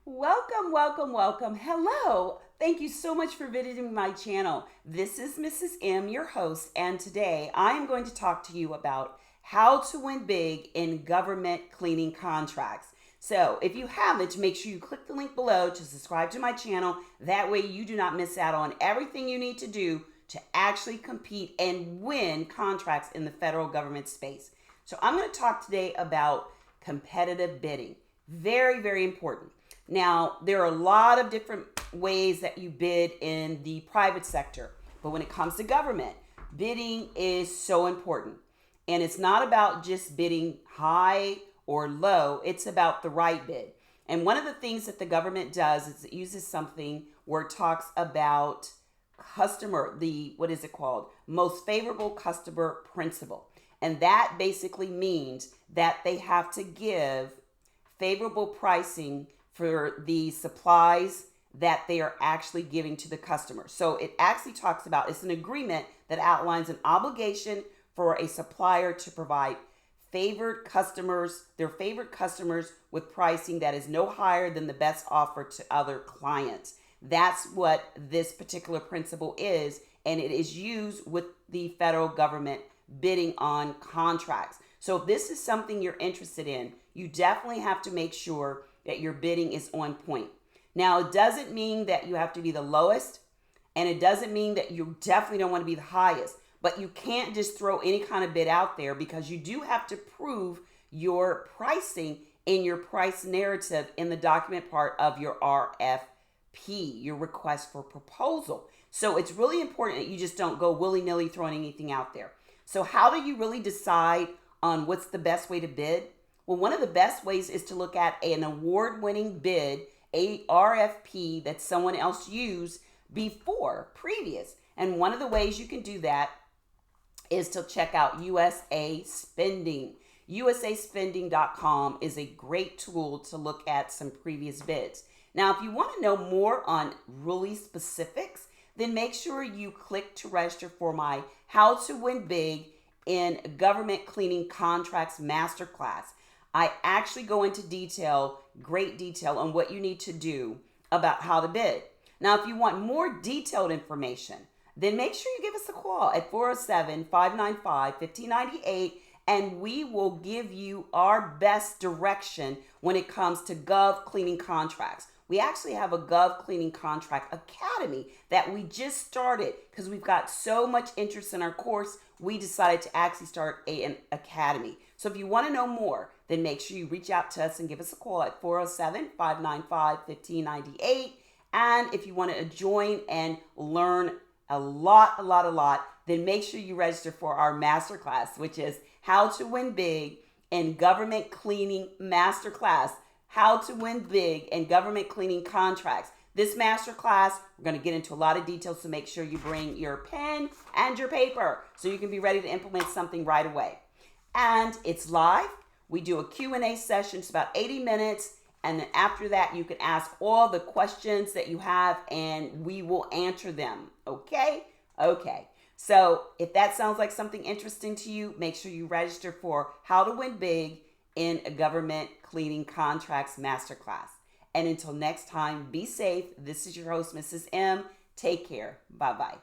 Welcome, welcome, welcome. Hello. Thank you so much for visiting my channel. This is Mrs. M, your host, and today I am going to talk to you about how to win big in government cleaning contracts. So if you haven't, make sure you click the link below to subscribe to my channel. That way you do not miss out on everything you need to do to actually compete and win contracts in the federal government space. So I'm going to talk today about competitive bidding. Very, very important. Now, there are a lot of different ways that you bid in the private sector, but when it comes to government, bidding is so important. And it's not about just bidding high or low, it's about the right bid. And one of the things that the government does is it uses something where it talks about what is it called? Most favorable customer principle. And that basically means that they have to give favorable pricing for the supplies that they are actually giving to the customer. So it actually talks about, it's an agreement that outlines an obligation for a supplier to provide their favorite customers with pricing that is no higher than the best offer to other clients. That's what this particular principle is, and it is used with the federal government bidding on contracts. So if this is something you're interested in, you definitely have to make sure that your bidding is on point. Now, it doesn't mean that you have to be the lowest, and it doesn't mean that you definitely don't want to be the highest, but you can't just throw any kind of bid out there because you do have to prove your pricing in your price narrative in the document part of your RFP, your request for proposal. So it's really important that you just don't go willy-nilly throwing anything out there. So how do you really decide on what's the best way to bid? Well, one of the best ways is to look at an award-winning bid, a RFP that someone else used previous. And one of the ways you can do that is to check out USA Spending. USAspending.com is a great tool to look at some previous bids. Now, if you want to know more on really specifics, then make sure you click to register for my How to Win Big in Government Cleaning Contracts Masterclass. I actually go into great detail on what you need to do about how to bid. Now, if you want more detailed information, then make sure you give us a call at 407-595-1598, and we will give you our best direction when it comes to gov cleaning contracts. We actually have a Gov Cleaning Contract Academy that we just started because we've got so much interest in our course. We decided to actually start an academy. So if you want to know more, then make sure you reach out to us and give us a call at 407-595-1598. And if you want to join and learn a lot, then make sure you register for our masterclass, which is How to Win Big in Government Cleaning Masterclass. How to Win Big in Government Cleaning Contracts. This masterclass, we're going to get into a lot of details, so make sure you bring your pen and your paper so you can be ready to implement something right away. And it's live. We do a Q&A session. It's about 80 minutes. And then after that, you can ask all the questions that you have, and we will answer them. Okay? Okay. So if that sounds like something interesting to you, make sure you register for How to Win Big in a Government Cleaning Contracts Masterclass. And until next time, be safe. This is your host, Mrs. M. Take care. Bye-bye.